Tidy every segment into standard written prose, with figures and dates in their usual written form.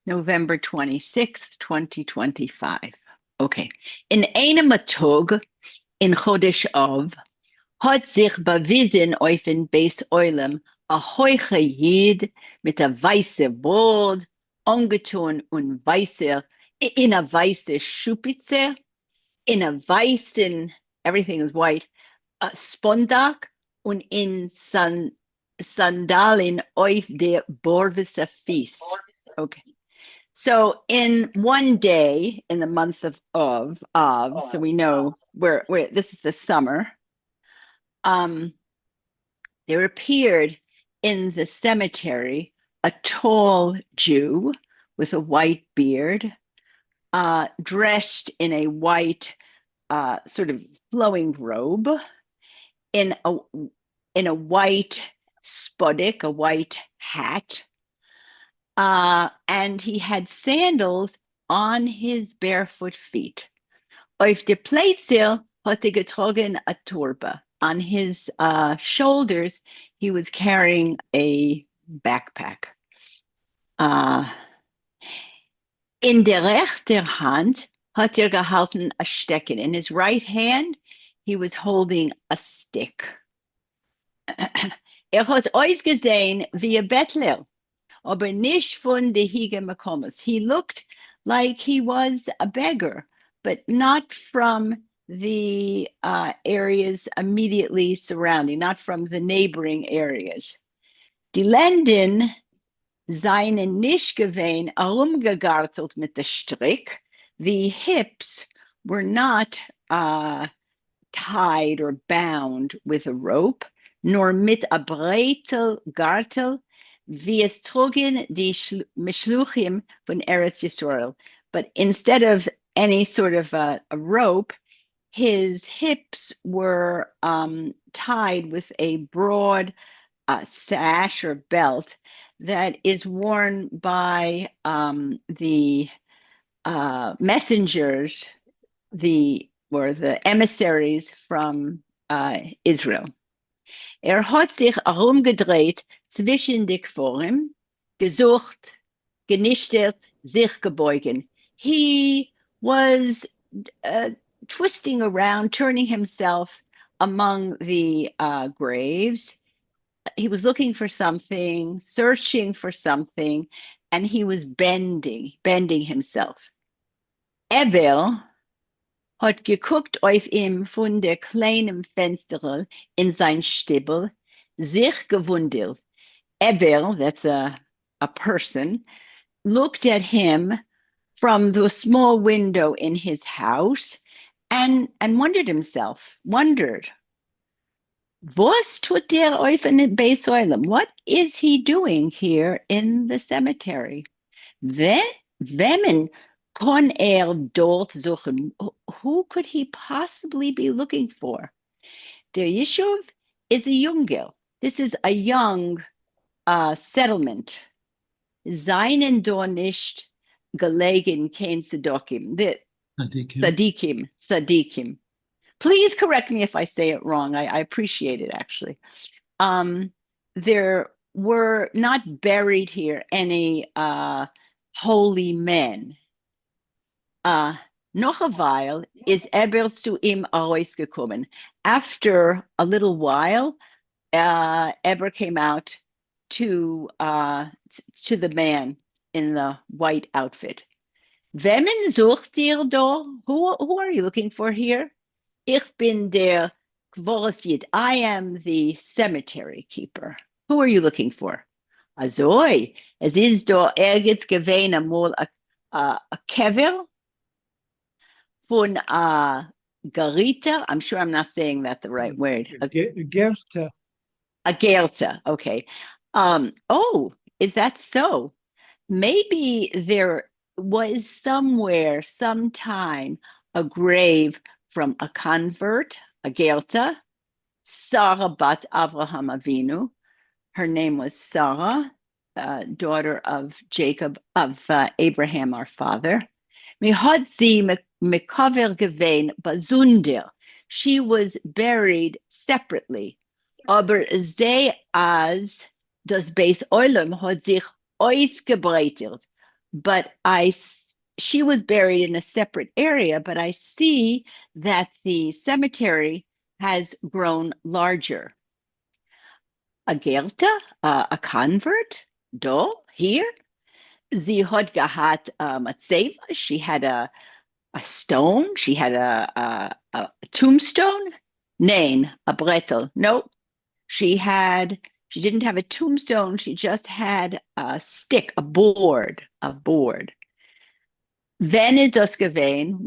November 26th, 2025. Okay. In einem Tag in Chodesh Av hat sich bewiesen auf den Beis Oilem a heucher Jid mit a weiße Bord, angetun und weißer, in a weiße Schupitze, in a weißen, everything is white, Spondak und in Sandalen auf der Borvisa Fies. Okay. So in one day in the month of, so we know where this is the summer, um, there appeared in the cemetery a tall Jew with a white beard, dressed in a white sort of flowing robe, in a white spodek, a white hat, and he had sandals on his barefoot feet. Auf der Plätze hat getragen a Turba. On his shoulders, he was carrying a backpack. In der rechten Hand hat gehalten a Stecken. In his right hand, he was holding a stick. Hat ausgesehen wie ein Bettler, aber nicht von der Hige Makomas. He looked like he was a beggar, but not from the areas immediately surrounding, not from the neighboring areas. Die Lenden seien nicht gewesen herumgegartelt mit der Strick. The hips were not tied or bound with a rope, nor mit a breitel Gartel, wie es trugen die Mishluchim von Eretz Yisrael. But instead of any sort of a rope, his hips were tied with a broad sash or belt that is worn by the messengers, the emissaries from Israel. Hat sich herumgedreht zwischen die Quorum, gesucht, genichtet, sich gebeugen. He was twisting around, turning himself among the graves. He was looking for something, searching for something, and he was bending himself. Abel hat geguckt auf ihm von der kleinen Fensterl in sein Stiebel, sich gewundert. Abel, that's a person, looked at him from the small window in his house and wondered, was tut der auf in Beis Oilem? What is he doing here in the cemetery? Wem kann dort suchen? Who could he possibly be looking for? Der Yishuv is a Jungel. This is a young settlement. Seinen dort nicht gelegen kein Sadokim. Sadikim. Please correct me if I say it wrong. I appreciate it, actually. There were not buried here any holy men. Noch a while is Eber zu ihm herausgekommen. After a little while, Eber came out to the man in the white outfit. Wemmen sucht ihr da? Who are you looking for here? Ich bin der Kvorasid. I am the cemetery keeper. Who are you looking for? Azoi, es ist da ergens gewesen einmal a kever von Garita. I'm sure I'm not saying that the right word. A Gerta. A Gerta, okay. Oh, is that so? Maybe there was somewhere, sometime, a grave from a convert, a Gerta, Sarah bat Avraham Avinu. Her name was Sarah, daughter of Jacob, of Abraham, our father. Mi hat sie mekaver gewein bazunder. She was buried separately. Aber sie as das Beis Oilem hat sich ausgebreitet. but she was buried in a separate area, but I see that the cemetery has grown larger. A Gelte, a convert, do, here. Sie hat gehabt a tseva. She had a stone. She had a tombstone. Nein, a brettel. No, she didn't have a tombstone. She just had a stick, a board, a board. When is das gewesen?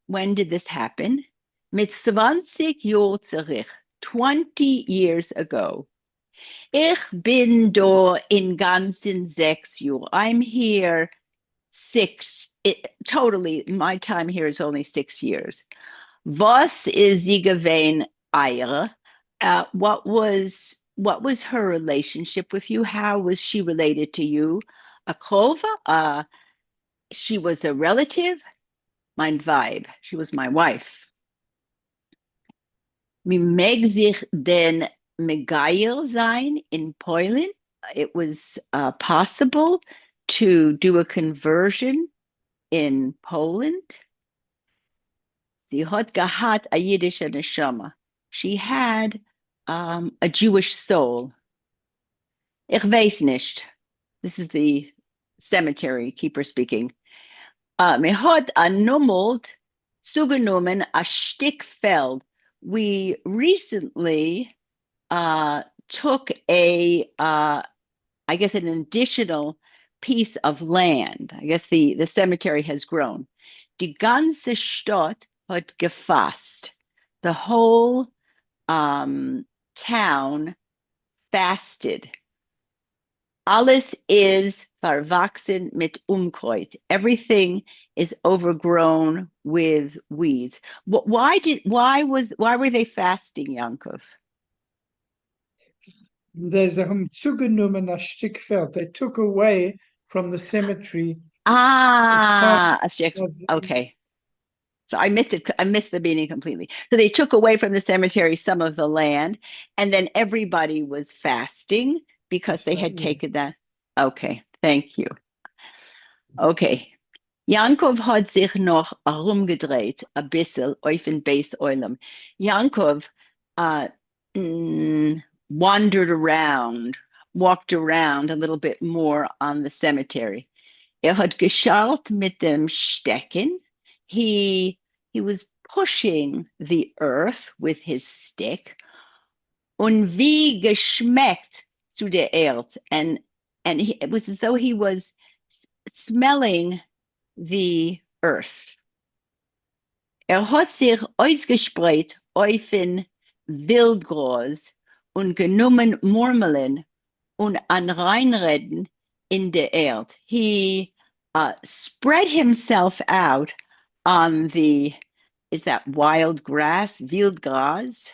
When did this happen? Mit 20 Jahren zurück, 20 years ago. Ich bin da in ganzen 6 Jahren. I'm here totally, my time here is only 6 years. Was is sie gewesen, Eire? What was her relationship with you? How was she related to you? A Krova? She was a relative? Mein Weib. She was my wife. Wie mag sich denn Megayer sein in Poland? It was possible to do a conversion in Poland. Sie hat gehabt a jüdische Neshama. She had a Jewish soul. Ich weiß nicht. This is the cemetery keeper speaking. Mir hat annummelt zugenommen a Stück Feld. We recently took I guess, an additional piece of land. I guess the cemetery has grown. Die ganze Stadt hat gefasst. The whole town fasted. Alles is verwachsen mit Unkreuz. Everything is overgrown with weeds. Why were they fasting, Yankov? They zugenommen a Stück Feld. They took away from the cemetery. Okay. So I missed it. I missed the meaning completely. So they took away from the cemetery some of the land, and then everybody was fasting because they had taken that. Okay, thank you. Okay. Yankov hat sich noch herumgedreht, a bissel, auf den Beis Oilem. Yankov wandered around, walked around a little bit more on the cemetery. Hat geschaut mit dem Stecken. He was pushing the earth with his stick. Und wie geschmeckt zu der Erde. And it was as though he was smelling the earth. Hat sich ausgespreit auf in Wildgras und genommen Murmeln und an Reinreden in der Erde. He spread himself out on is that wild grass, Wildgras,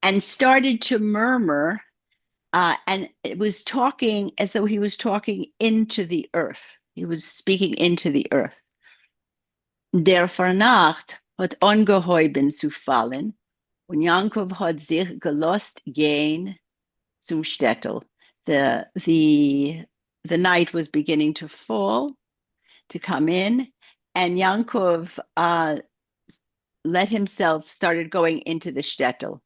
and started to murmur, and it was talking as though he was talking into the earth. He was speaking into the earth. Der Vernacht hat angeheuben zu fallen, und Yankov hat sich gelost gehen zum Städtel. The night was beginning to fall, to come in, and Yankov started going into the Städtel.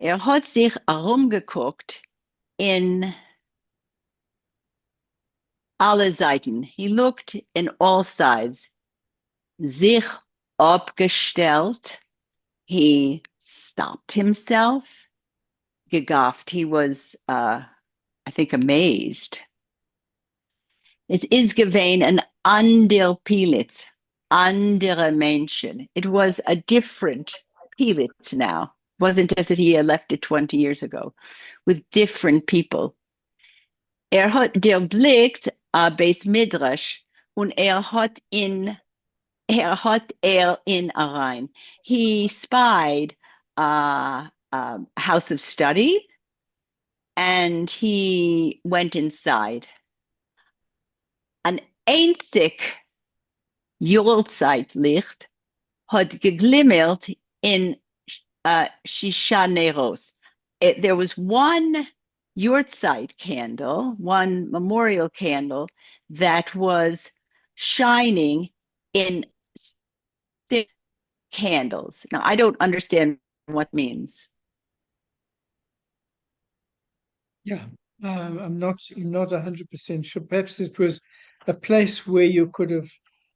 Hat sich herumgeguckt in alle Seiten. He looked in all sides. Sich abgestellt. He stopped himself. Gegafft. He was, I think, amazed. Es ist gewesen an ander Pilitz, andere Menschen. It was a different Pilitz now. It wasn't as if he had left it 20 years ago, with different people. Hat der blickt Beis Midrash und hat in Arein. He spied a house of study, and he went inside. An einzig Johlzeitlicht hat geglimmert in Shisha Neros. There was one Yahrzeit candle, one memorial candle that was shining in six candles. Now, I don't understand what it means. Yeah, I'm not 100% sure. Perhaps it was a place where you could have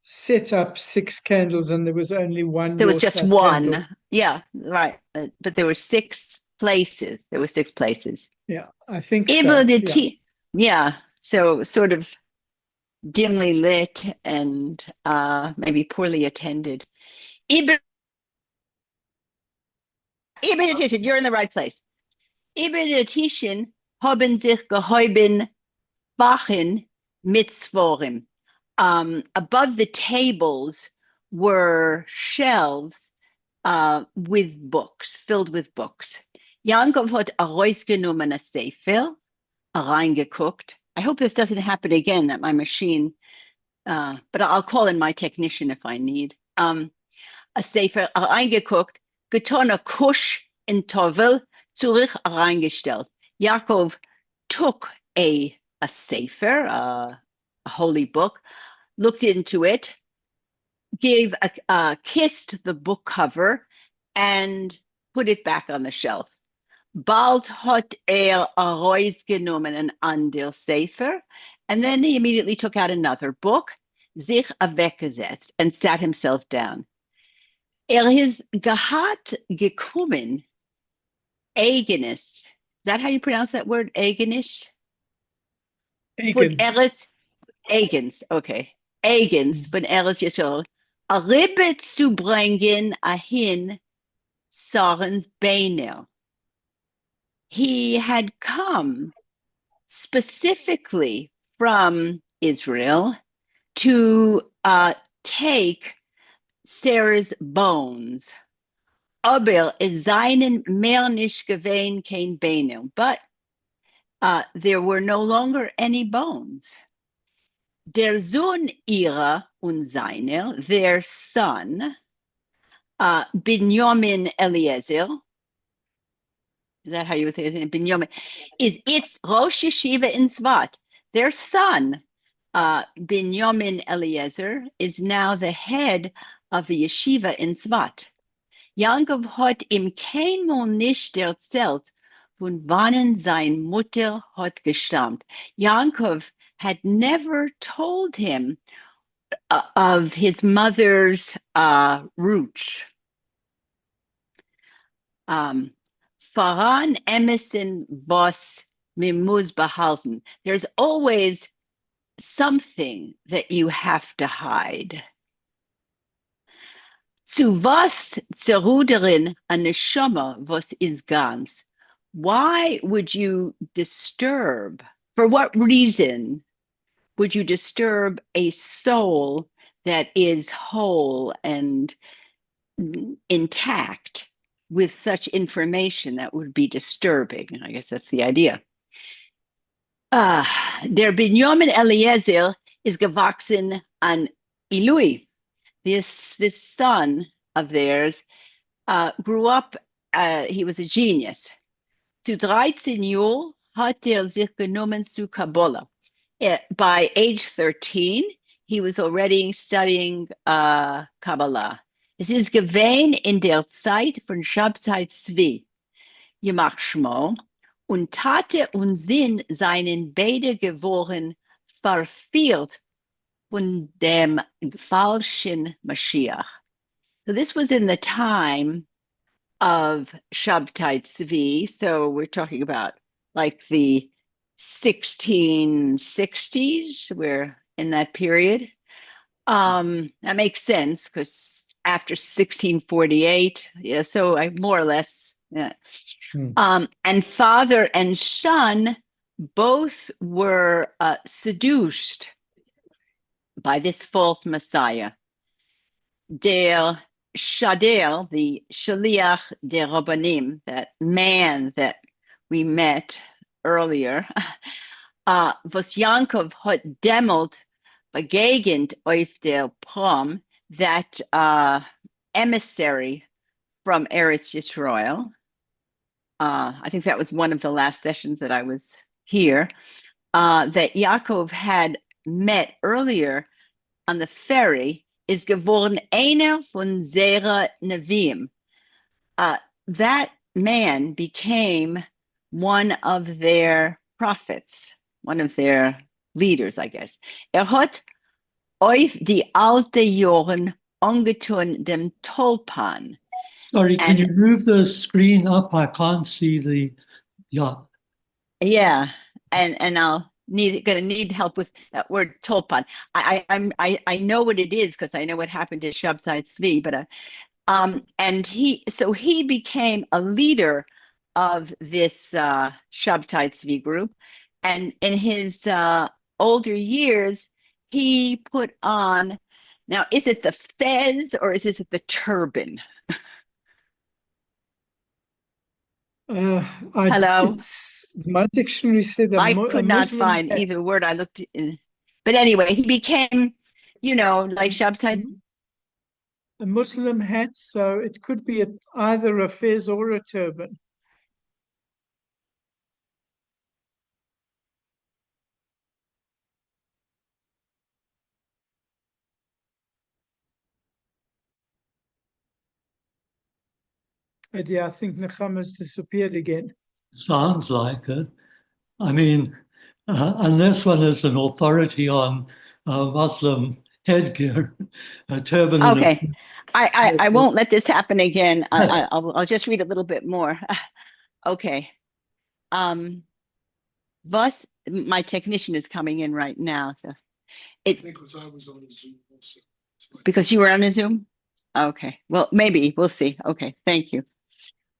set up six candles and there was only one There was just Yahrzeit candle. one. Yeah, right. But there were six places. There were six places. Yeah, I think Able so. to Yeah. yeah. So sort of dimly lit and maybe poorly attended. Able you're in the right place. Able haben sich gehäuben Wachen mit Svorim. Above the tables were shelves with books, filled with books. Yankov hat herausgenommen a Sefer, reingeguckt. I hope this doesn't happen again, that my machine, but I'll call in my technician if I need. A Sefer reingeguckt, getan a Kusch in Tovel, zurück reingestellt. Yaakov took a Sefer, a holy book, looked into it, kissed the book cover, and put it back on the shelf. Bald hat herausgenommen an ander Sefer, and then he immediately took out another book, sich weggesetzt, and sat himself down. Is gehat gekommen, eigenes. Is that how you pronounce that word, eigenes? Von Egan's. Eigens, okay. Eigens von Eretz Yisrael, a Rebbe zu bringen ahin Sarens Beiner. He had come specifically from Israel to take Sarah's bones. Aber es seinen mehr nicht gewesen kein Beiner. But there were no longer any bones. Der Sohn ihrer und seiner, their son, Binyamin Eliezer, is that how you would say it? Binyamin, is it's Rosh Yeshiva in Tzvat. Their son, Binyamin Eliezer, is now the head of a yeshiva in Tzvat. Yankov hat im keinmal nicht erzählt, von wannen sein Mutter hat gestammt. Yankov had never told him of his mother's roots. Faran Emerson was mimuz behalten. There's always something that you have to hide. Zu was zeruderen a neshama was is ganz. Why would you disturb? For what reason would you disturb a soul that is whole and intact with such information that would be disturbing? I guess that's the idea. Der Binyamin Eliezer is gewachsen an Ilui. This son of theirs grew up, he was a genius. Zu 13 Jahren hat sich genommen zu Kabbalah. By age 13, he was already studying Kabbalah. Es ist gewesen in der Zeit von Shabtai Tzvi, Yemach Shmo, und Tate und Sinn seien beide geworden verführt von dem falschen Mashiach. So this was in the time of Shabtai Tzvi, so we're talking about like the 1660s. We're in that period. That makes sense because after 1648, yeah, so I more or less, yeah. And father and son both were seduced by this false Messiah. Der Shader, the Shaliach der Rabbanim, that man that we met earlier, was Yankov hat demelt begegnet auf der Prom, that emissary from Eretz Yisrael. I think that was one of the last sessions that I was here, that Yaakov had met earlier on the ferry, is geworden einer von Zera Neviim. Uh, that man became one of their prophets, one of their leaders, I guess. Hat euch die alte Joren angetun dem Tolpan. Sorry, can And you move the screen up? I can't see the, yeah. yeah, and I'll gonna need help with that word Tolpan. I know what it is because I know what happened to Shabtai Tzvi, but and he became a leader of this Shabtai Tzvi group, and in his older years, he put on. Now, is it the fez or is it the turban? Hello, It's my dictionary said I a could not Muslim find hat. either word. I looked in, but anyway, he became, like Shabtai. A Muslim hat, so it could be either a fez or a turban. But yeah, I think Nechama's disappeared again. Sounds like it. I mean, unless one is an authority on Muslim headgear, a turban and a Okay, I won't let this happen again. I'll just read a little bit more. Okay. Um, Bus, my technician is coming in right now. So because I was on a Zoom also. Because you were on a Zoom? Okay. Well, maybe we'll see. Okay. Thank you.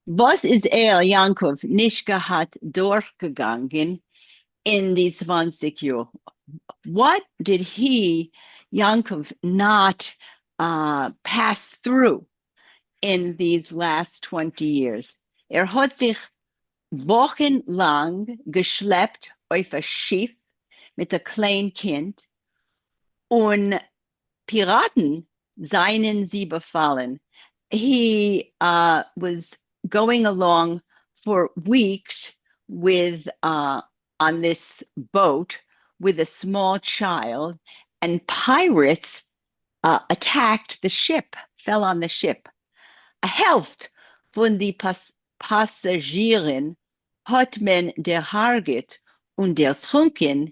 Was ist Yankov nicht gehabt durchgegangen in die 20 Jahre? What did he, Yankov, not pass through in these last 20 years? Hat sich wochenlang geschleppt auf ein Schiff mit einem kleinen Kind und Piraten seien sie befallen. He was going along for weeks with on this boat with a small child, and pirates attacked the ship, fell on the ship. A Hälfte von die Passagieren hat man der Hargit und der Trunken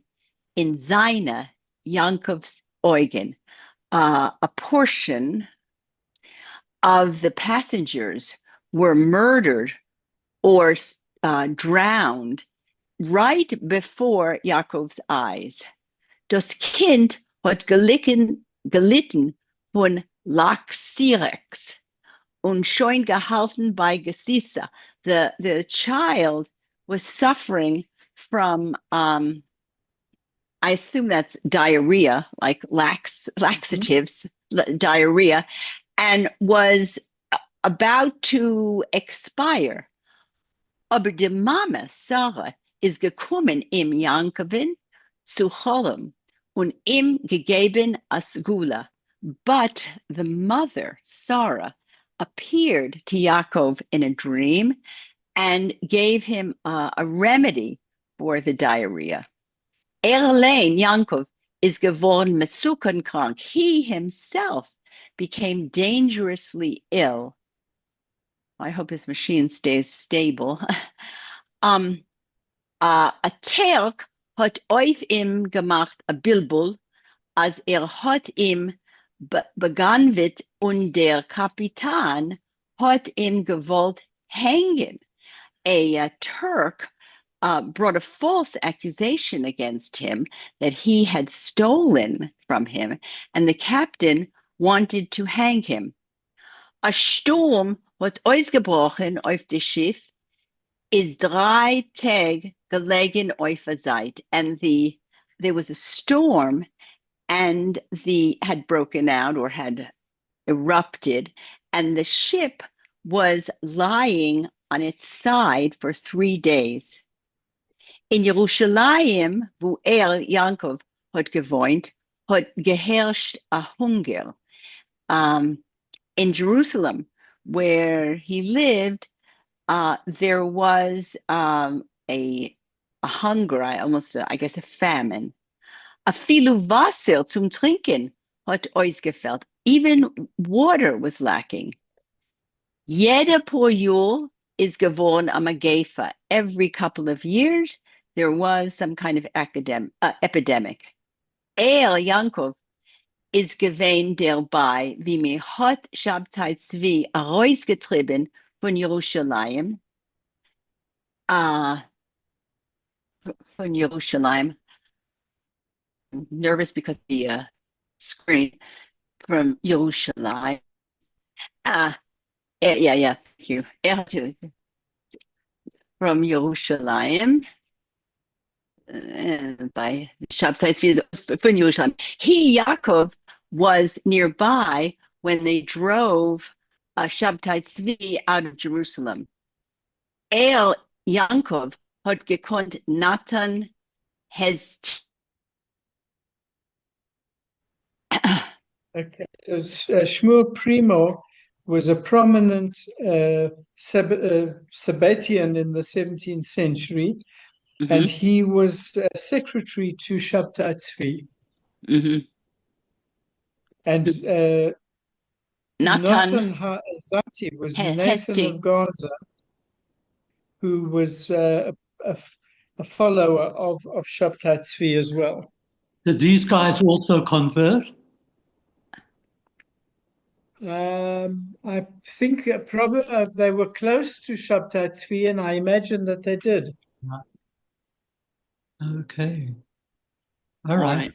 in seine Yankovs Eugen. A portion of the passengers were murdered or drowned right before Yaakov's eyes. Das Kind hat gelitten von Laxerex und schon gehalten bei Gesissa. The child was suffering from I assume that's diarrhea, like laxatives, diarrhea, and was about to expire. Aber die Mama, Sarah, ist gekommen im Yankovin zu Cholem und ihm gegeben Asgula. But the mother, Sarah, appeared to Yaakov in a dream and gave him a remedy for the diarrhea. Allein, Yankov, is geworden mesukenkrank. He himself became dangerously ill. I hope this machine stays stable. A Terk hat auf ihm gemacht, a Bilbul, als hat ihm begann wird und der Kapitän hat ihm gewollt hängen. A Turk brought a false accusation against him that he had stolen from him, and the captain wanted to hang him. A Sturm hat ausgebrochen auf das Schiff, is 3 Tage gelegen auf der Seite, and there was a storm, and had broken out or had erupted, and the ship was lying on its side for 3 days. In Jerusalem, wo Yankov, hat gewohnt, hat geherrscht a Hunger. In Jerusalem, where he lived, there was a hunger, I guess a famine. Afilu Wasser zum Trinken hat ausgefällt. Even water was lacking. Jeder paar Jahr is geworden am Gefa. Every couple of years, there was some kind of epidemic. Yankov, is gewesen dabei, wie mir hat Shabtai Zvi herausgetrieben von Jerusalem, von Jerusalem. I'm nervous because of the screen from Jerusalem. Yeah, thank you. From Jerusalem. By Shabtai Zvi von Jerusalem. Yaakov was nearby when they drove Shabtai Zvi out of Jerusalem. Yaakov hat gekonnt Nathan Okay, so Shmuel Primo was a prominent Sabbatian in the 17th century, and he was secretary to Shabtai Tzvi. And Nathan HaZati was Nathan of Gaza, who was a follower of Shabtai Tzvi as well. Did these guys also convert? I think probably they were close to Shabtai Tzvi, and I imagine that they did. Okay. All right.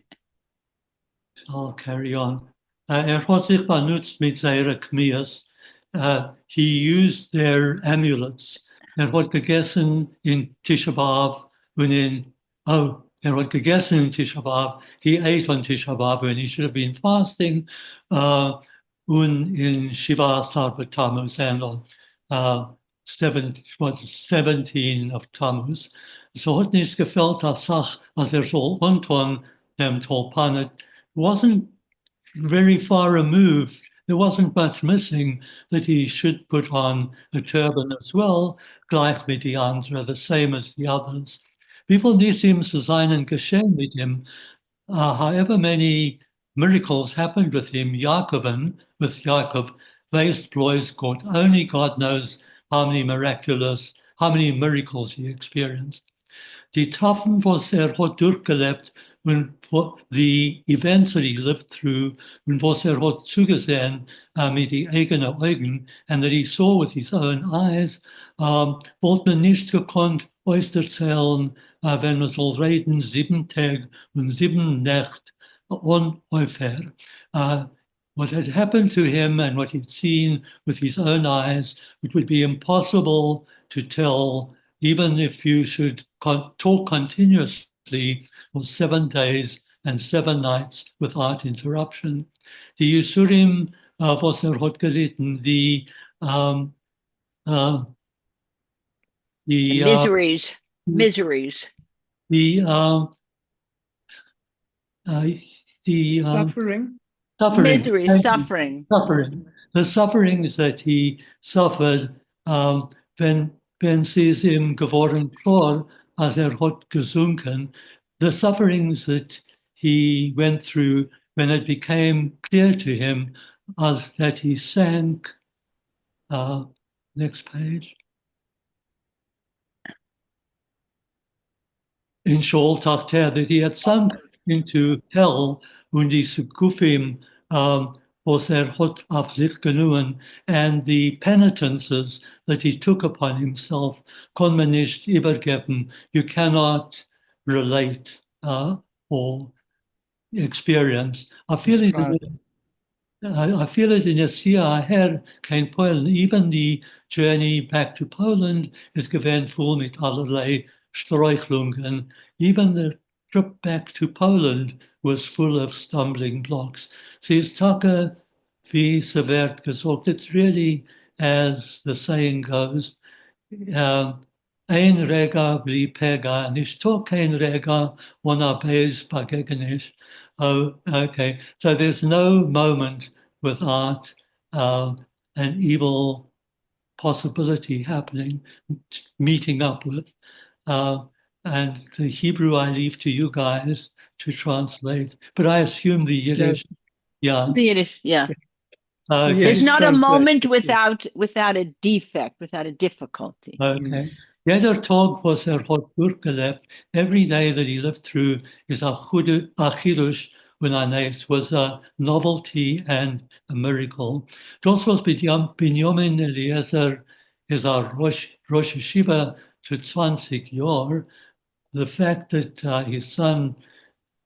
I'll carry on. Hat sich benutzt mit seiner Kmies. He used their amulets. Hat gegessen in Tisha B'Av hat gegessen in Tisha B'Av. He ate on Tisha B'Av when he should have been fasting. In Shiva Sarva Tammuz and on 17 of Tammuz. So hat nicht gefällt, als soll unton dem Tolpanet. Wasn't very far removed. There wasn't much missing that he should put on a turban as well, gleich mit die andere, the same as the others. Wie viel Nisim zu seinen geschehen mit ihm, however many miracles happened with him, with Yaakov, based ploys God. Only God knows how many miracles he experienced. Die Taffen was hat durchgelebt, when the events that he lived through, when was hat zugesehen mit die eigenen Augen, and that he saw with his own eyes, wollte man nicht gekonnt auserzählen, wenn man soll reden 7 Tage und 7 Nächte ungefähr. What had happened to him and what he'd seen with his own eyes, it would be impossible to tell, even if you should talk continuously for 7 days and 7 nights without interruption. Die Yisurim was hat gelitten, the miseries. Suffering. Suffering. The sufferings that he suffered wenn sie es ihm geworden klar, als hat gesunken, the sufferings that he went through when it became clear to him as that he sank. Next page. In Sheol Tachter, that he had sunk into hell und die Sukufim was hat auf sich genommen, and the penitences that he took upon himself kann man nicht übergeben. You cannot relate or experience. I feel it in Yessia her kein Polen. Even the journey back to Poland is gewesen voll mit allerlei Streichlungen. Even the trip back to Poland was full of stumbling blocks. Sie ist Taka wie sie wird gesagt. It's really, as the saying goes, ein Rega bli pega, nicht so kein Rega, one pays pagegenish. Oh, okay. So there's no moment without an evil possibility happening, meeting up with. Uh, and the Hebrew I leave to you guys to translate, but I assume the Yiddish, Yes, yeah. The Yiddish, yeah. the Okay, There's Yiddish not a translates moment it. Yeah. without a defect, without a difficulty. okay. Jeder Tag, was hat durchgelebt, every day that he lived through is a chiddush when I nice was a novelty and a miracle. Das was Binyamin Eliezer is a Rosh Yeshiva to 20 Jahr. The fact that his son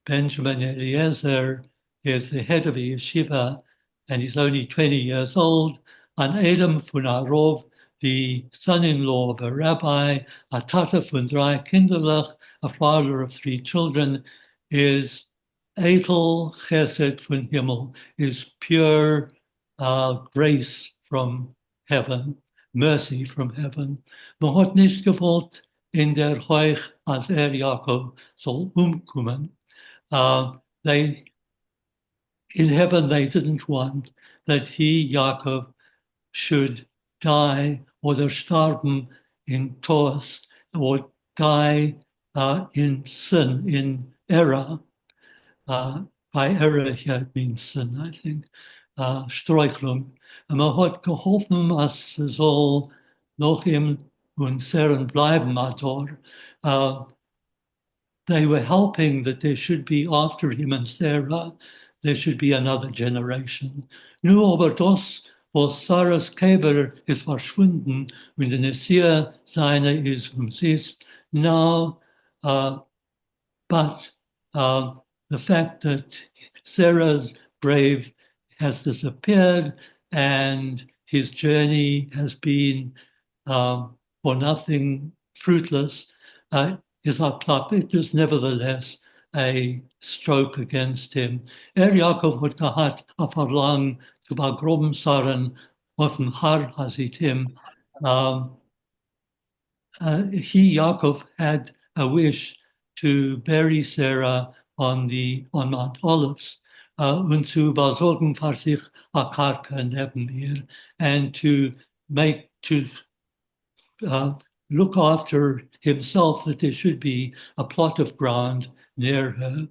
Benjamin Eliezer is the head of a yeshiva and he's only 20 years old. An Adam von Arov, the son-in-law of a rabbi, a Tata von drei Kinderlach, a father of 3 children, is Eitel Chesed von Himmel, is pure grace from heaven, mercy from heaven. Man hat nicht gewollt in der Heuch, als Jakob soll umkommen. They in heaven they didn't want that he, Yaakov, should die oder sterben in Tos or die in sin, in error. By error here means sin, I think. Streuchlung. En man hat geholfen, als soll noch im und Seren bleiben, Ator. They were helping that there should be after him and Sarah, there should be another generation. Nu aber das, was Sarahs Keber ist verschwunden und der Messias seine ist umsist. Now, but the fact that Sarah's grave has disappeared and his journey has been for nothing, fruitless, is our club. It is nevertheless a stroke against him. Yaakov hat gehad a verlang zu begroben Saren auf dem Har Hazitim. He, Yaakov, had a wish to bury Sarah on Mount Olives und zu besorgen für sich a Karka neben ihr and to look after himself that there should be a plot of ground near her.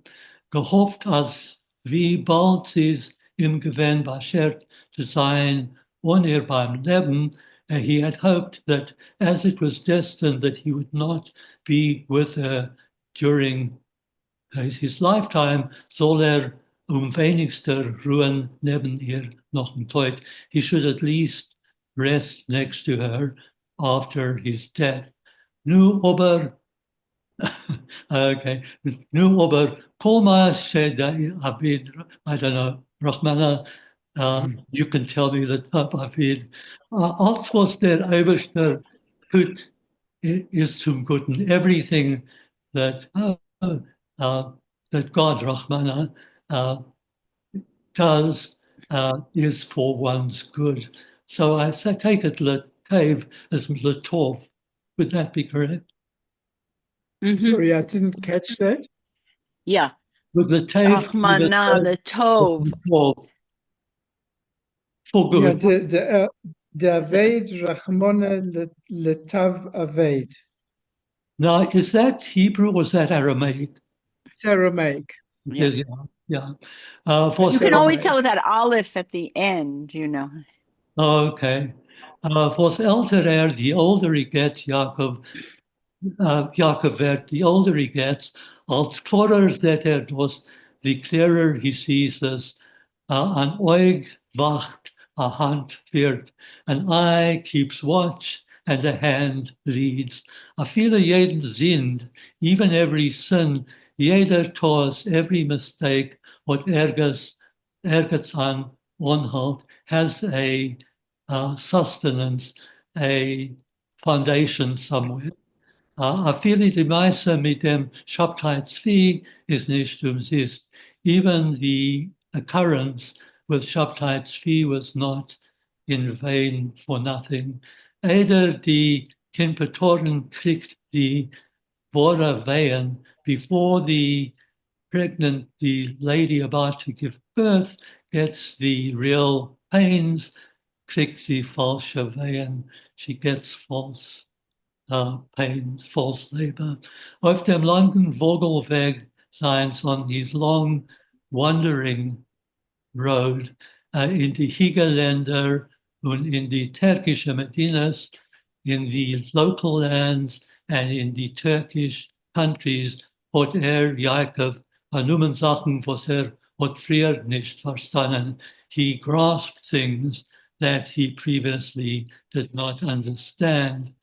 Gehofft, als wie bald sie es ihm gewähnt beschert zu sein, ohne beim Leben, he had hoped that as it was destined that he would not be with her during his lifetime, soll wenigster ruhen neben ihr noch ein Teut. He should at least rest next to her after his death. Nu aber, okay, nu aber, Koma said Abid, I don't know, Rahmana, you can tell me that Abid, als was der Eberster tut, is zum Guten. Everything that that God, Rahmana, does is for one's good. So I take it Latave as Latov. Would that be correct? Sorry, I didn't catch that. Yeah. Would Latave be Rachmana, the Tov. Latov? For Yeah, good. the Aved Rachmona Letav Aved. Now, is that Hebrew or is that Aramaic? It's Aramaic. Yeah. Yeah. You can always Aramaic. tell with that Aleph at the end, you know. Okay. Was älter the older he gets, Yaakov werd, the older he gets, als klarer that was, the clearer he sees this. An oig wacht, a hand wird, an eye keeps watch, and a hand leads. A viele jeden sind, even every sin, jeder tos, every mistake, what ergets an onhalt, has a sustenance, a foundation somewhere. A viele die meiste mit dem Schabtai is nicht umsist. Even the occurrence with Shabtai Tzvi was not in vain for nothing. Eider die Kinpetoren kriegt die Vora Wehen before the lady about to give birth gets the real pains, kriegt sie falsche Wehen. she gets false pains, false labor. Auf dem langen Vogelweg seins on his long wandering road in die Hiegerländer und in die türkische Medinas, in the local lands and in the Turkish countries, hat Jacob angenommen Sachen, was hat früher nicht verstanden. He grasped things that he previously did not understand.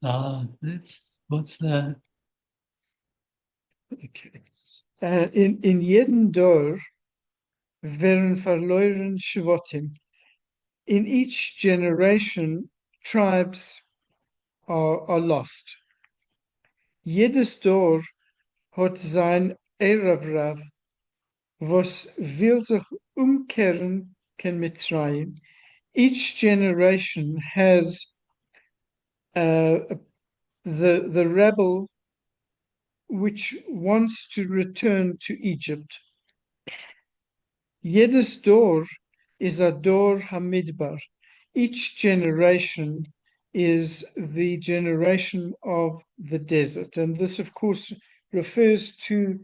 What's that? Okay. In jedem Dor werden verloren Shvotim. In each generation, tribes are lost. Jedes Dor hat sein Eravrav, was will sich umkehren ken Mitzrayim. Each generation has the rebel which wants to return to Egypt. Jedes Dor is a Dor Hamidbar. Each generation is the generation of the desert. And this, of course, refers to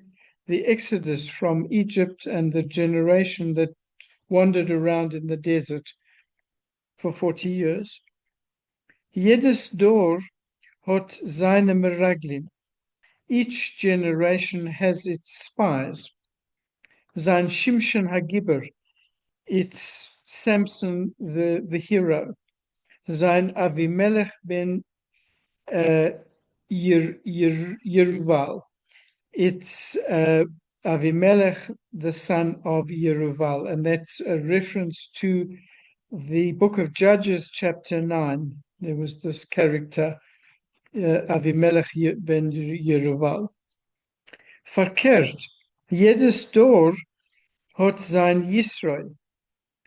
the exodus from Egypt and the generation that wandered around in the desert for 40 years. Jedes Dor hat seine Meraglim. Each generation has its spies. Sein Shimshon Hagibber, it's Samson the hero. Sein Avimelech ben Yeruval, it's Avimelech, the son of Yeruval, and that's a reference to the book of Judges, chapter 9. There was this character, Avimelech ben Yeruval. Verkehrt, jedes Dor hat sein Yisrael,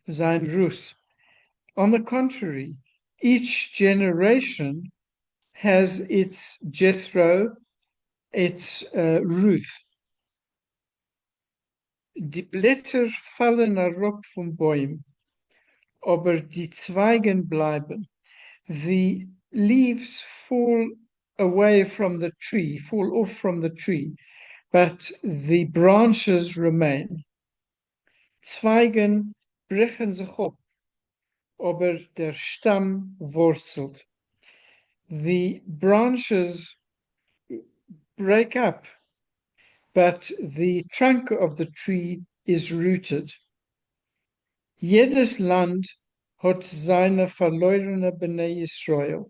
sein Rus. On the contrary, each generation has its Jethro, its Ruth. Die Blätter fallen herab vom Baum, aber die Zweigen bleiben. The leaves fall away from the tree, fall off from the tree, but the branches remain. Zweigen brechen sich ab, aber der Stamm wurzelt. The branches break up, but the trunk of the tree is rooted. Jedes Land hat seine verlorene Bnei Israel.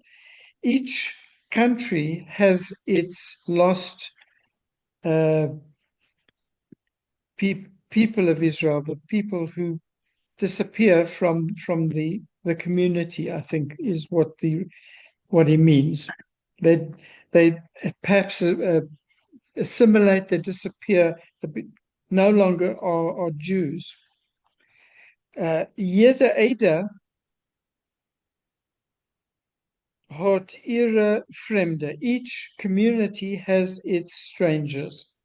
Each country has its lost people of Israel, the people who disappear from the community, I think, is what he means. They perhaps assimilate, they disappear, no longer are Jews. Jede Ede hat ihre Fremde. Each community has its strangers.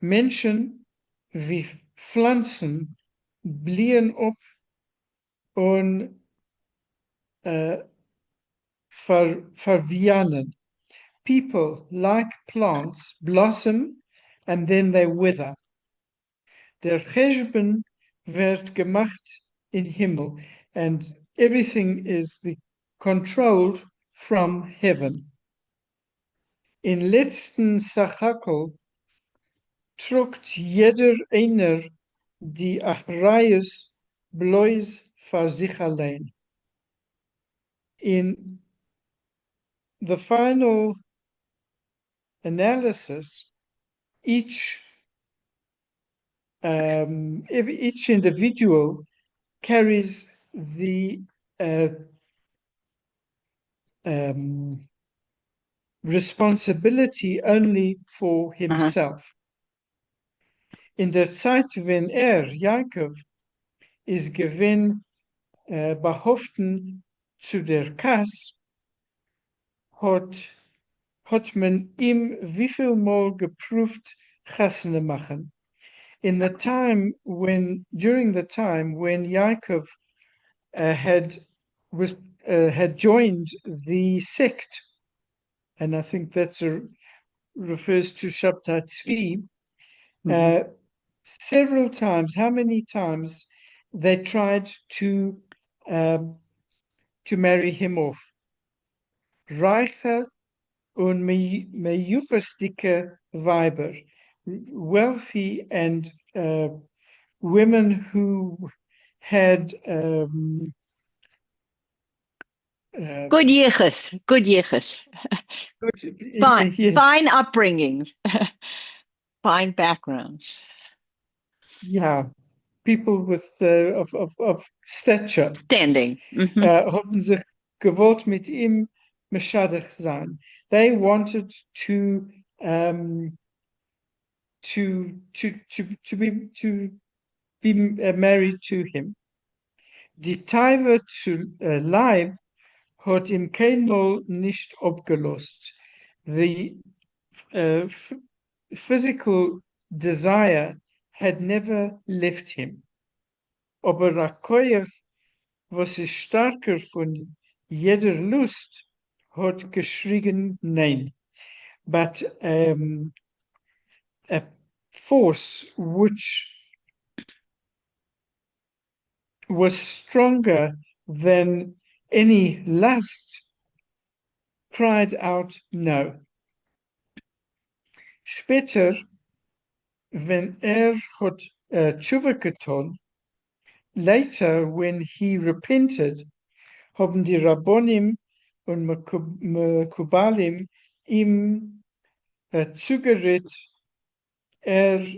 Menschen wie Pflanzen blühen op und verwianen. People, like plants, blossom and then they wither. Der Cheshbon wird gemacht in Himmel, and everything is controlled from heaven. In letzten Sachakel trugt jeder einer die Achrayus bloß für sich allein. In the final analysis, each individual carries the responsibility only for himself. In der Zeit, wenn Jakob, ist gewinn behaupten zu der Kass, hat man ihm wieviel Mal geprüft, Chasne machen. During the time when Yaakov was had joined the sect, and I think that's refers to Shabtai Tzvi. Several times, how many times they tried to marry him off? Reiche und mejufastike Weiber, wealthy and women who had Good yichus, good yichus. Fine, yes. fine upbringings, fine backgrounds. Yeah, people with of stature Standing. haben sich gewollt mit ihm meshaddich sein. They wanted to be married to him. Die Teive zu Leib hat ihm keinmal nicht abgelost. The physical desire had never left him. Aber a koer, was ist starker von jeder Lust, hat geschrien nein. But a force which was stronger than any lust cried out no. Später, wenn hat Tshuva getan, later when he repented, haben die Rabbonim und Mekubalim ihm zugeredet,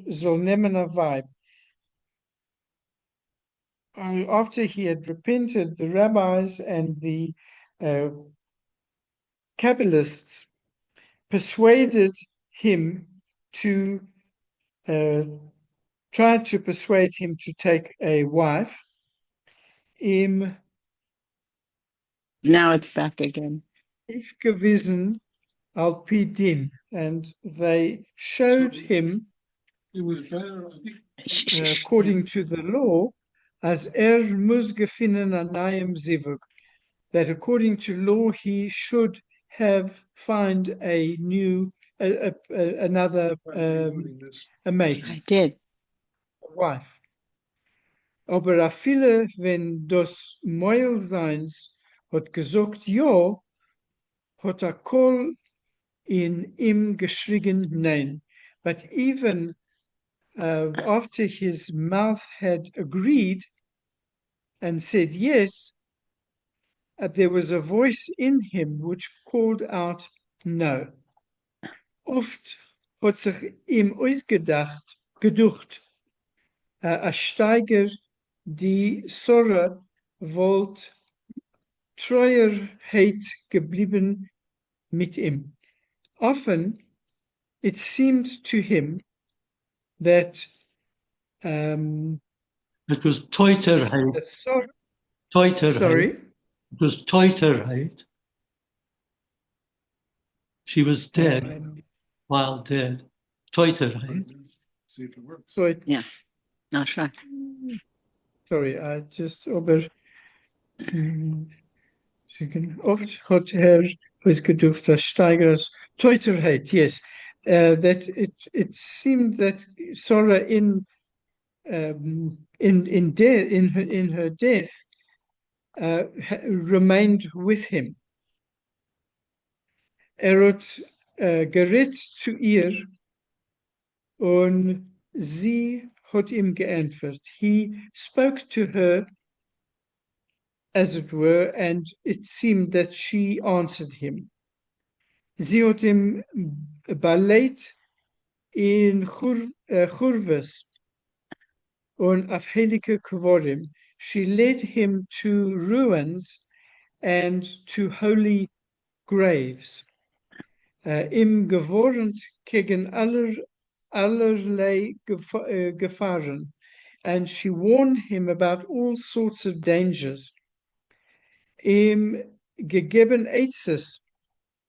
soll nehmen a Weib. After he had repented, the rabbis and the Kabbalists persuaded him to try to persuade him to take a wife. Now it's back again. Ifgewissen al pi din, and they showed him, according to the law, as muss gefinnen an nayem zivug, that according to law he should find a new another a mate. I did. A wife. Aber a viele, wenn das Meulseins hat gesagt ja, hat kol in ihm geschrien nein. But even after his mouth had agreed and said yes, there was a voice in him which called out no. Oft hat sich ihm geducht, a Steiger, die Sora wollt treuerheit geblieben mit ihm. Often it seemed to him that it was Teuterheit. Sorry? It was Teuterheit. She was dead while dead. Teuterheit. See if it works. So Yeah, not right. Sorry, I just over. Oft hat gedacht, dass Steigers Teuterheit, yes, that it seemed that Sora in her death remained with him. Hat geredet zu ihr und sie hat ihm geantwortet. He spoke to her, as it were, and it seemed that she answered him. Sie hat ihm beleit in Churves und auf heilige Kvorim. She led him to ruins and to holy graves. Ihm gewarnt gegen allerlei Gefahren, and she warned him about all sorts of dangers. Ihm gegeben Eitzes,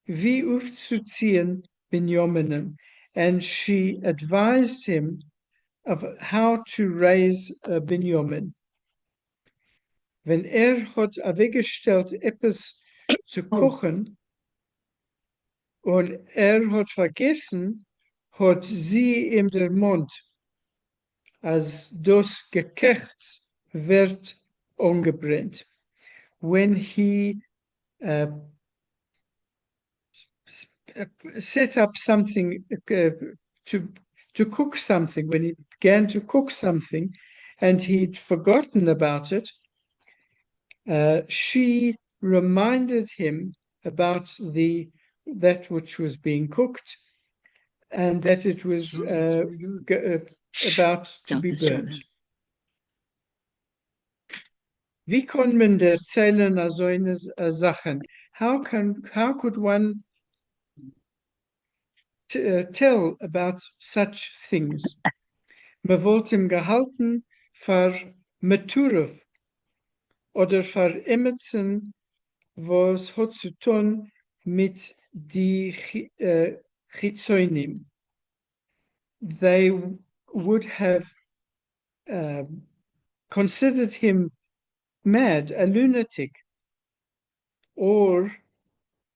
wie aufzuziehen Binyamin, and she advised him of how to raise Binyamin. wenn hat weggestellt, etwas zu kochen, und hat vergessen, hat sie ihm der Mund, als das Gekechts wird angebrennt. When he set up something to cook something, when he began to cook something and he'd forgotten about it, she reminded him about that which was being cooked and that it was about to be burnt. Wie kann man erzählen so eine Sachen? How could one tell about such things? Man wollte ihm gehalten für Meturov oder für Emerson, was hat zu tun mit die Chizonim. They would have considered him mad, a lunatic, or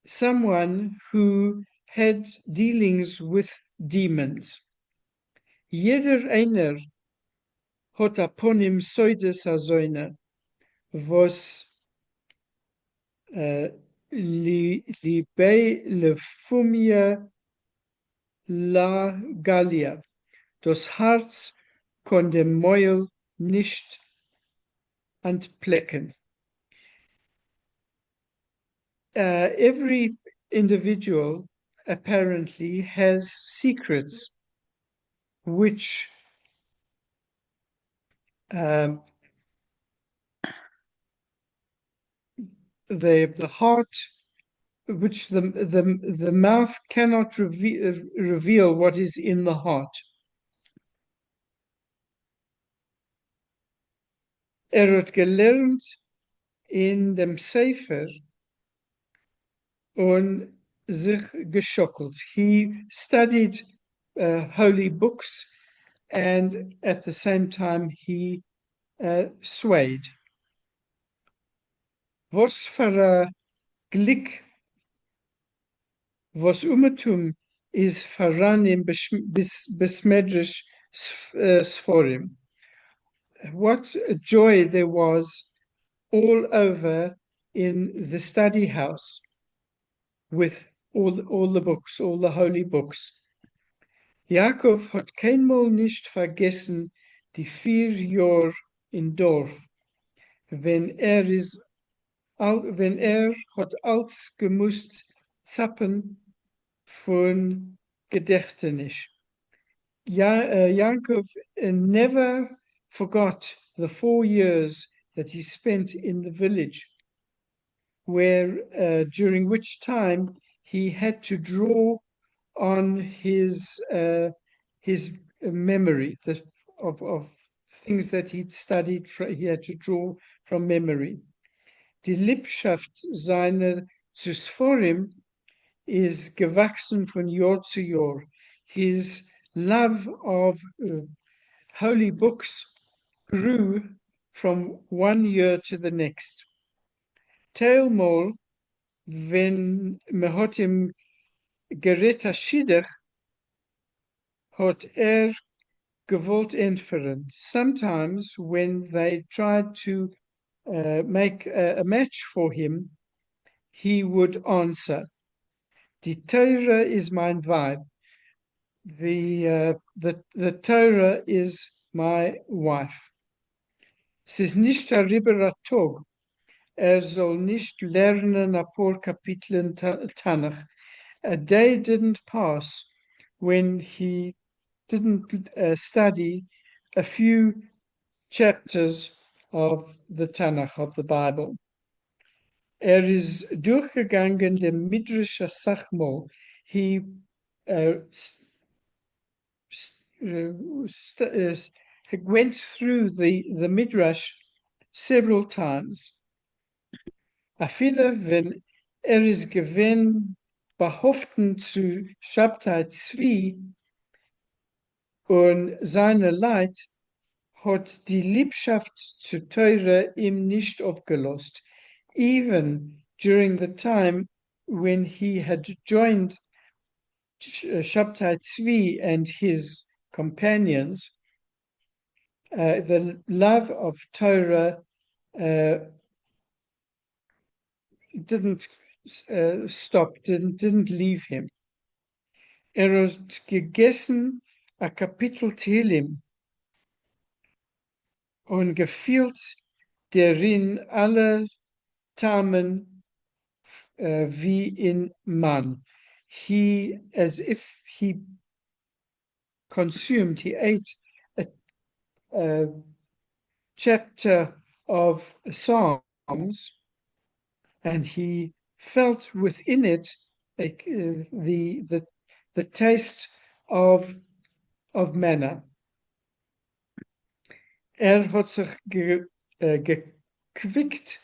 someone who had dealings with demons. Jeder einer hat upon him soides a zoine, was libei lefumia la galia. Das Herz kon dem Mäuel nicht entplecken. Every individual apparently has secrets which the heart, which the mouth cannot reveal what is in the heart. Hat gelernt in dem Sefer und sich geschockelt. He studied holy books, and at the same time he swayed. Was für Glück, was is voran im besmedrisch Sforim. What joy there was all over in the study house with all the books, all the holy books. Jakob hat keinmal nicht vergessen die 4 Jahre in Dorf, wenn hat als gemusst zappen von Gedächtnis. Yaakov never forgot the 4 years that he spent in the village, where during which time he had to draw on his memory of things that he'd studied. He had to draw from memory. Die Liebschaft seiner zu Sforim is gewachsen von Jahr zu Jahr. His love of holy books grew from 1 year to the next. Teilmal, wenn me hat ihm gerät Schiddich, hat gewollt entferen. Sometimes when they tried to make a match for him, he would answer, Die Torah is mein Weib. The Torah is my wife. Es ist nicht darüber ein Tag. Soll nicht lernen ein paar Kapiteln Tanach. A day didn't pass when he didn't study a few chapters of the Tanakh, of the Bible. Is durchgegangen dem Midrash Sachmo. He went through the Midrash several times. Afile, wenn is gewinn behaupten zu Shabtai Zvi und seine Leid hat die Liebschaft zu Teure ihm nicht abgelost, even during the time when he had joined Shabtai Tzvi and his companions. The love of Torah didn't stop, didn't leave him. Hat gegessen a Kapitel Tehillim und gefühlt darin alle Tamen wie in man. He, as if he consumed, he ate a chapter of Psalms, and he felt within it the taste of manna. Hat sich gequickt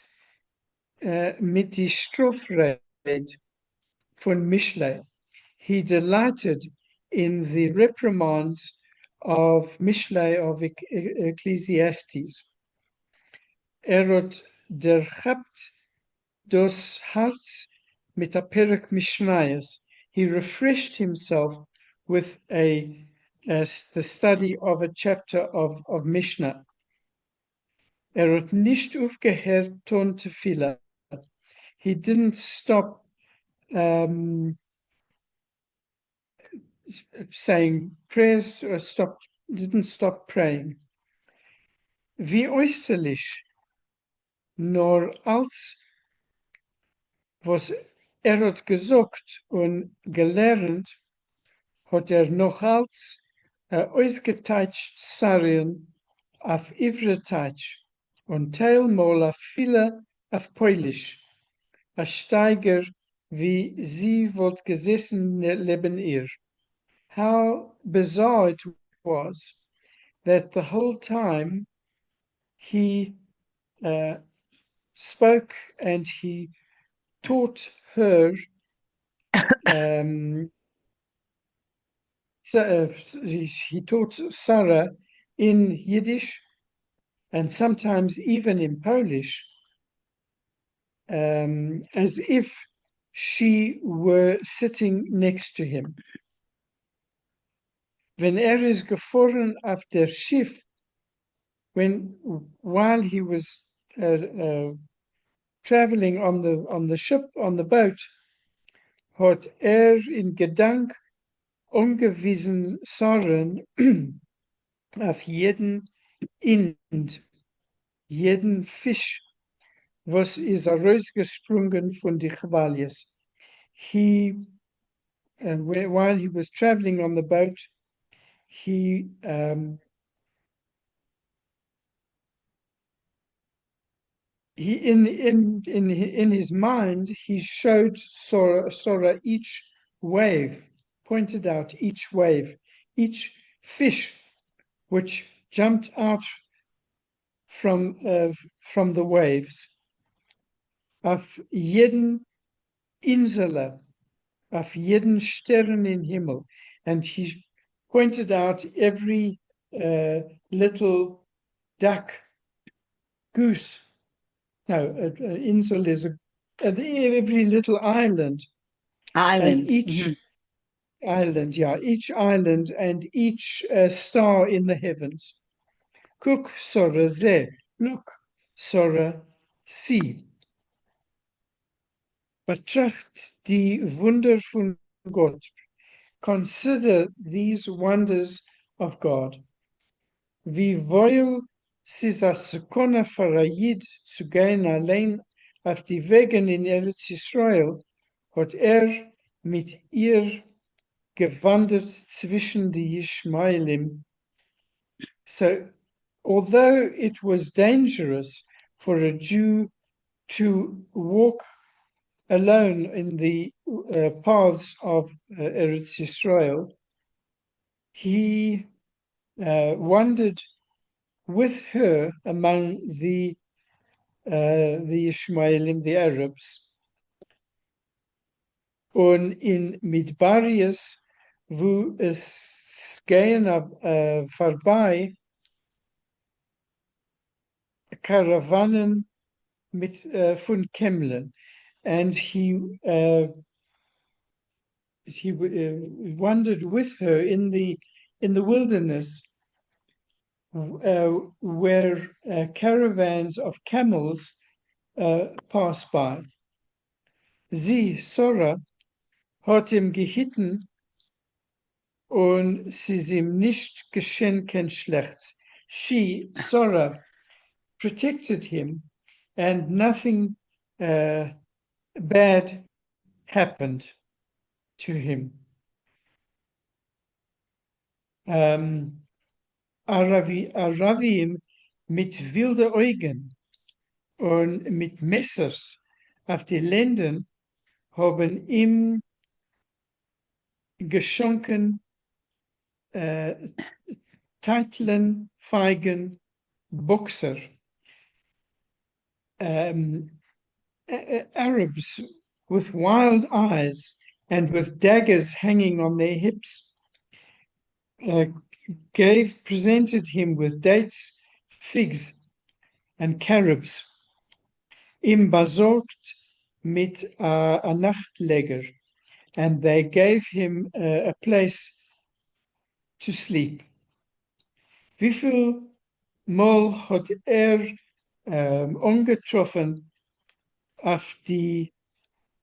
mit die Strofred von Mishlei. He delighted in the reprimands of Mishlei of Ecclesiastes. Hat derchapt das Herz mit a Perek Mishnayos. He refreshed himself with the study of a chapter of Mishnah. Hat nicht aufgehört, Ton Tefillah. He didn't stop saying prayers, or didn't stop praying. Wie äußerlich, nur als was hat gesagt und gelernt, hat noch als ausgeteilt Sarien auf Ivretach und teilmal auf viele auf Polish, a Steiger, wie sie wollt gesessen neben ihr. How bizarre it was that the whole time he spoke and he taught her he taught Sarah in Yiddish and sometimes even in Polish, as if she were sitting next to him. Wenn is gefahren auf der Schiff, while he was traveling on the ship, on the boat, hat in Gedank ungewiesen Sorgen auf jeden Ind, jeden Fisch, was is rausgesprungen von die Chwalies. While he was traveling on the boat, he in his mind he showed Sora each wave, pointed out each wave, each fish which jumped out from the waves. Auf jeden Insel, auf jeden Stern im Himmel, and he pointed out every little duck, goose. No, Insel is every little island. Island. And each island, each island and each star in the heavens. Kuk Sora ze, look, Sora, see. Betracht die Wunder von Gott. Consider these wonders of God. Wie wohl sis a sekona farayid zu gehen allein auf die Wegen in Eretz Israel, hat mit ihr gewandert zwischen die Ishmaelim. So, although it was dangerous for a Jew to walk alone in the paths of Eretz Israel, he wandered with her among the Ishmaelim, the Arabs. Und in Midbarius, wo es gehen vorbei, Karawanen von Kämlen, and he wandered with her in the wilderness, where caravans of camels pass by. Sie, Sora, hat ihm gehitten und sie ist ihm nicht geschenken schlechts. She, Sora, protected him, and nothing bad happened to him. Aravim mit wilde Augen und mit Messers auf die Lenden haben ihm geschonken Teitlen, Feigen, Boxer. Arabs with wild eyes and with daggers hanging on their hips presented him with dates, figs, and carobs. Im besorgt mit a Nachtlager, and they gave him a place to sleep. Wie viel Mal hat angetroffen auf die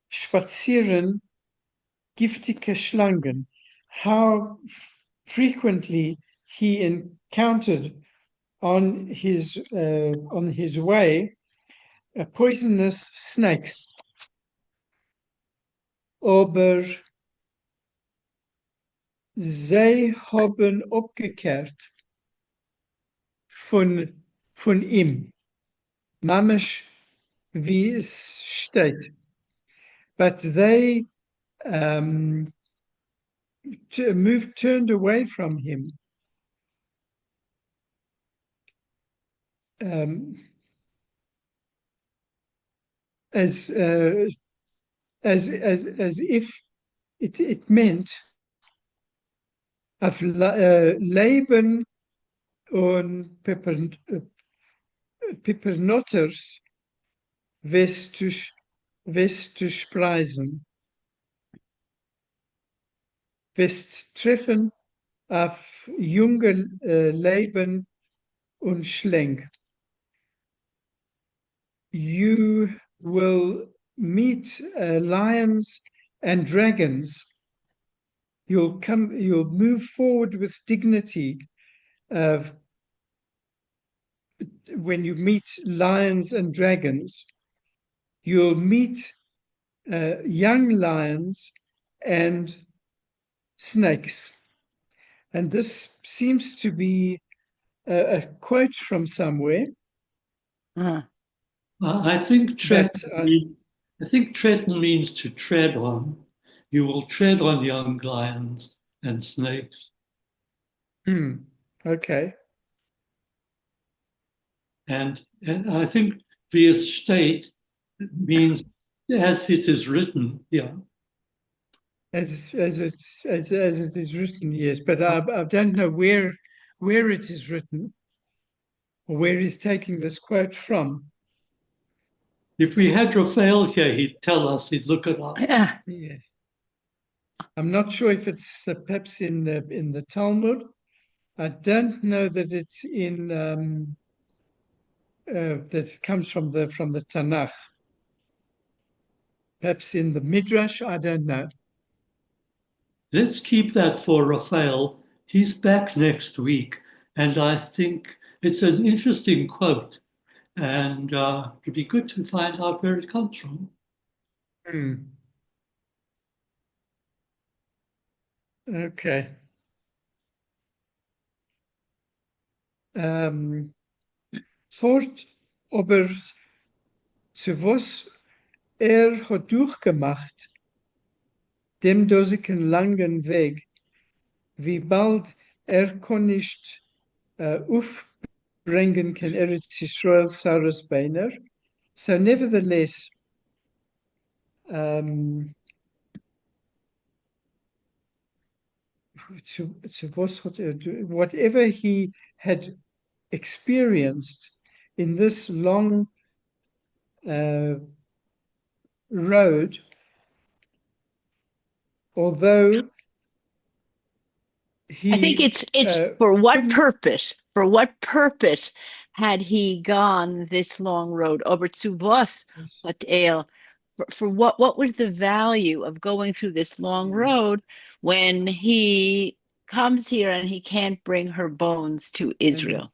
Spazieren giftige Schlangen? How frequently he encountered on his way poisonous snakes. Aber sie haben abgekehrt von ihm, mamisch wie es steht. But they turned away from him. As if it meant auf Leben und Pepernotters wirst du spreisen, wirst treffen auf junge Leben und Schlenk. You will meet lions and dragons. You'll move forward with dignity when you meet lions and dragons. You'll meet young lions and snakes. And this seems to be a quote from somewhere. I think Tretton means to tread on. You will tread on young lions and snakes. Okay. And I think the estate means as it is written, yeah. As it is written, yes, but I don't know where it is written or where he's taking this quote from. If we had Raphael here, he'd tell us, he'd look it up. Yeah. Yes. I'm not sure if it's perhaps in the Talmud. I don't know that it's in that comes from the Tanakh. Perhaps in the Midrash, I don't know. Let's keep that for Raphael. He's back next week, and I think it's an interesting quote, and it'd be good to find out where it comes from. Okay. Fort, aber zu was hat durchgemacht, dem dosigen langen Weg, wie bald kann nicht aufbringen kann Eretz Israel Sarah's Beiner. So nevertheless, whatever he had experienced in this long road, although I think he it's for what couldn't. purpose? For what purpose had he gone this long road over to was Hotel? For what was the value of going through this long road when he comes here and he can't bring her bones to Israel?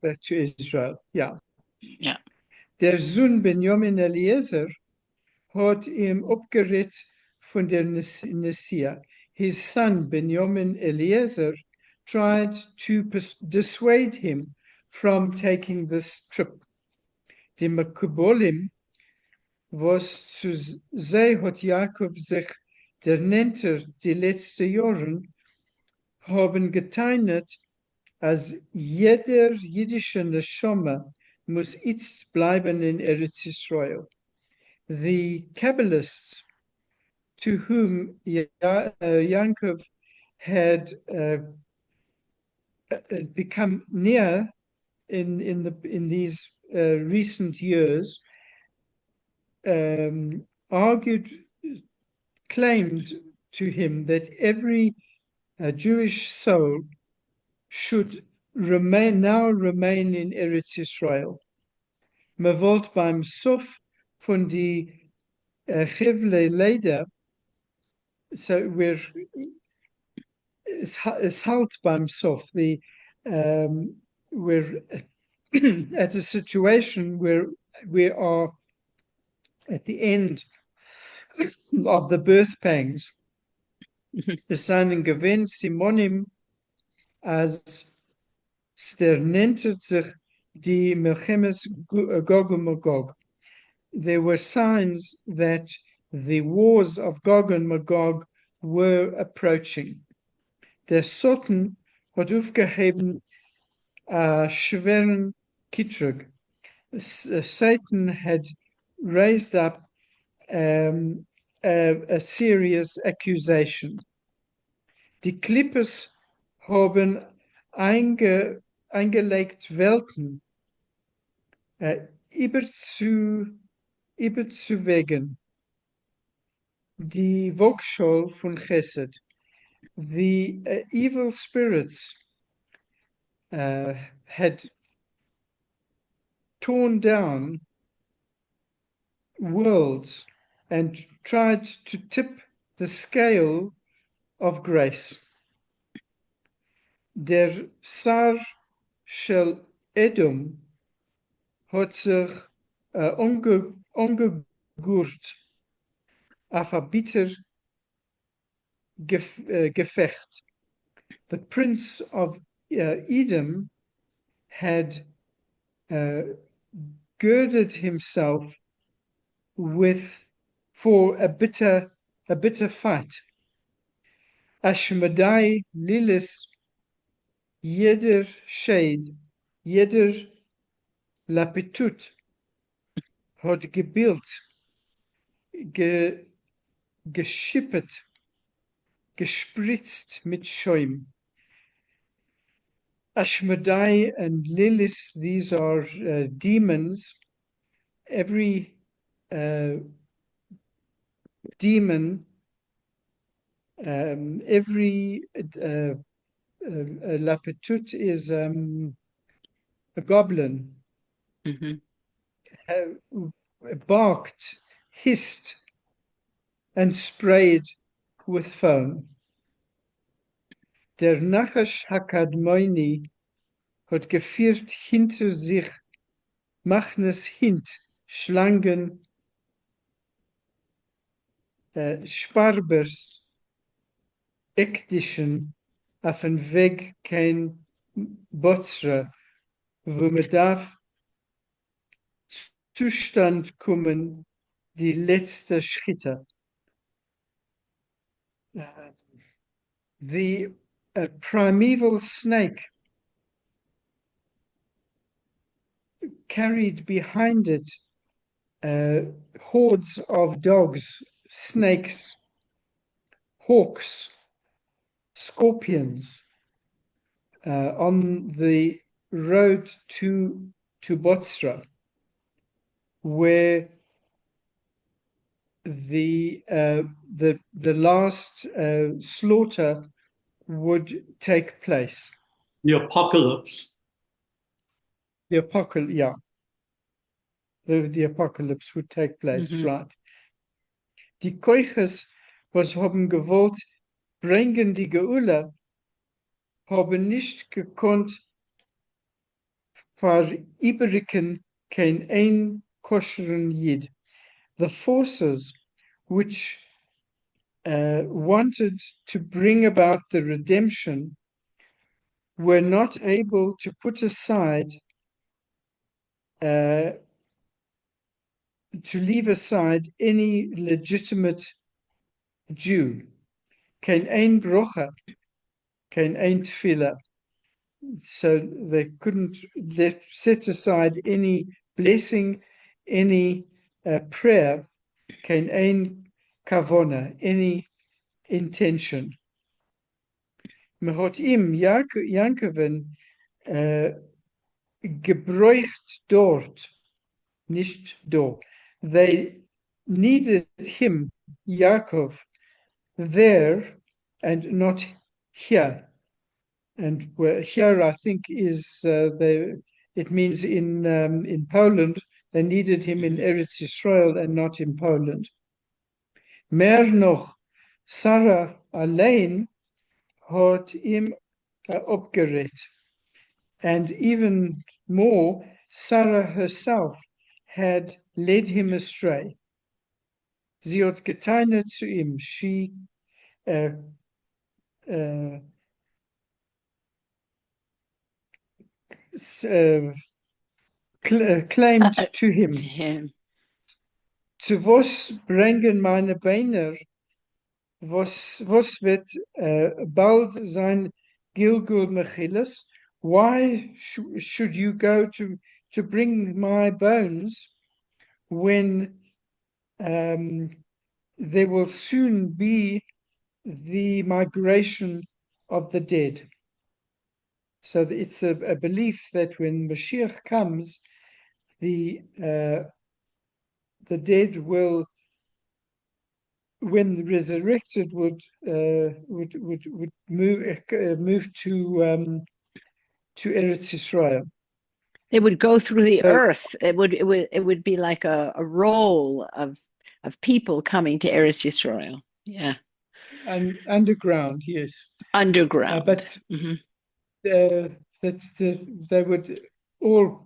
Back to Israel, yeah. Yeah. Der Sohn Benjamin Eliezer hat ihm abgerät von der Nessia. His son Benjamin Eliezer tried to dissuade him from taking this trip. Die Makubolim, was zu sei hat Jakob sich der Nenter die letzten Jahren, haben geteinet, als jeder jüdische Neshama muss jetzt bleiben in Eretz Israel. The Kabbalists, to whom Yaakov had become near in these recent years, claimed to him that every Jewish soul should remain in Eretz Israel. Me wollt beim Sof von die Chivle Leder, so we're is halt beim Sof. We're at a situation where we are at the end of the birth pangs. Es seinen Gewinn Simonim as sternentet sich die Milchemes Gog and Magog. There were signs that the wars of Gog and Magog were approaching. Der Sotten hat aufgeheben schweren Kitrug. Satan had raised up a serious accusation. Die Klippes haben eingelegt Welten überzuwägen. Die Vokschol von Chesed. The evil spirits had torn down worlds and tried to tip the scale of grace. Der Sar shel Edom hat sich ongegurt auf ein bitter Gefecht. The prince of Edom had girded himself for a bitter fight. Ashmedai Lilis, jeder Shade, jeder Lapitut hat gebildet, geschippet, gespritzt mit Schäum. Ashmedai and Lilis, these are demons. Every demon, every Lapitut is a goblin. Mhm. Barked, hissed, and sprayed with foam. Der Nachash Hakadmoini hat geführt hinter sich Machnes hint, Schlangen, Sparbers, Ektischen, auf den Weg kein Botzra, wo man darf Zustand kommen, die letzte Schritte. The primeval snake carried behind it hordes of dogs, snakes, hawks, scorpions on the road to to Botsra, where the last slaughter would take place. The apocalypse. The apocalypse, yeah. The apocalypse would take place, right? Die Keuches, was haben gewollt, bringen die Geule, haben nicht gekonnt verübrigen kein ein kosheren Yid. The forces which wanted to bring about the redemption were not able to put aside, to leave aside any legitimate Jew. Kein ein brocha, kein ein tefillah. So they couldn't set aside any blessing, any prayer, kein ein kavona, any intention. Man hat ihm, Jankoven, gebräucht dort, nicht do. They needed him, Yaakov, there and not here. And here, I think, is it means in Poland. They needed him in Eretz Yisrael and not in Poland. Mehr noch, Sarah allein hat ihm abgerät. And even more, Sarah herself had led him astray. Sie hat getan zu ihm. She claimed to him. Zu was bringen meine Beine? Was wird bald sein Gilgul Mechillas? Why should you go to bring my bones when there will soon be the migration of the dead? So it's a belief that when Mashiach comes, the dead will, when resurrected, would move to Eretz Yisrael. They would go through the earth. It would be like a roll of people coming to Eretz Yisrael. Yeah. And underground, yes. Underground. But they would all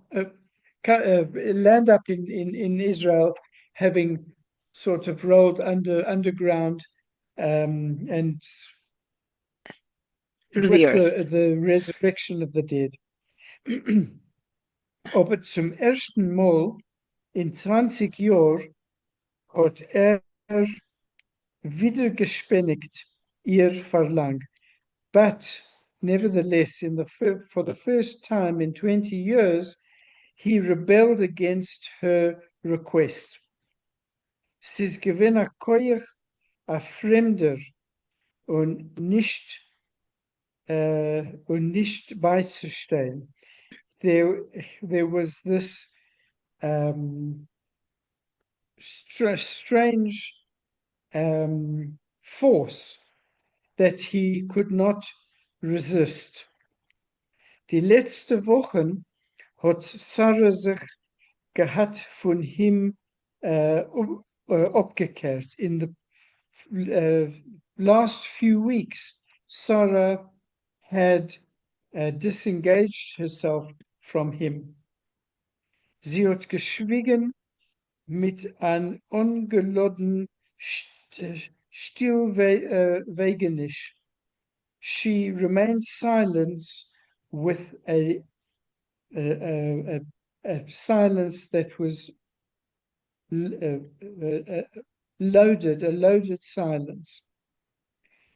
land up in Israel, having sort of rolled underground, and through with the resurrection of the dead. Aber zum ersten Mal in 20 Jahren hat wieder gespennigt ihr Verlang. But nevertheless, for the first time in 20 years, he rebelled against her request. Sie ist gewesen a Koyach, a Fremder, und nicht beizustehen. There was this strange force that he could not resist. Die letzte Wochen hat Sarah sich gehabt von ihm abgekehrt. In the last few weeks, Sarah had disengaged herself from him. Sie hat geschwiegen mit ein ungeloden Stillwegenisch. She remained silent with a silence that was loaded, a loaded silence.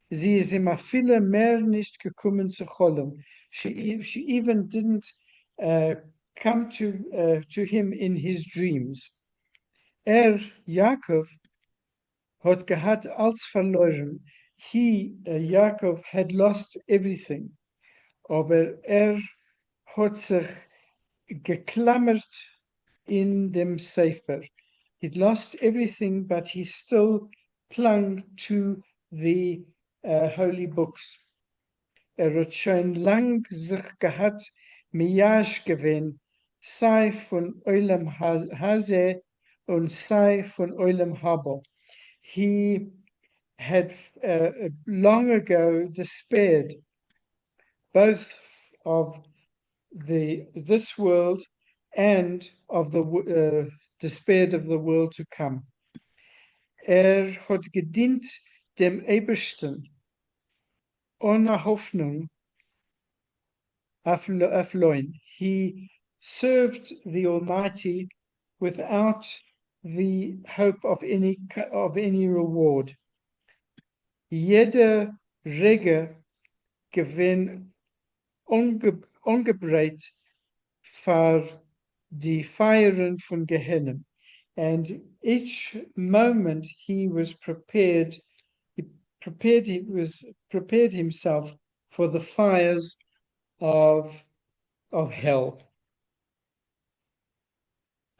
Sie ist immer viele mehr nicht gekommen zu Cholem. She even didn't come to him in his dreams. Yaakov, hat gehabt als verloren. Yaakov, had lost everything. Aber hat sich geklammert in dem Sefer. He'd lost everything, but he still clung to the holy books. Hat schon lang sich gehabt, miyash gewinn, sei von Olam Haze und sei von Olam Haba. He had long ago despaired both of this world and of the despaired of the world to come. Hat gedient dem Ebersten ohne Hoffnung afloin. He served the Almighty without the hope of any reward. Jeder Rege gewinn ongebreit for die Feiern von Gehenna. And each moment he was prepared himself for the fires of hell.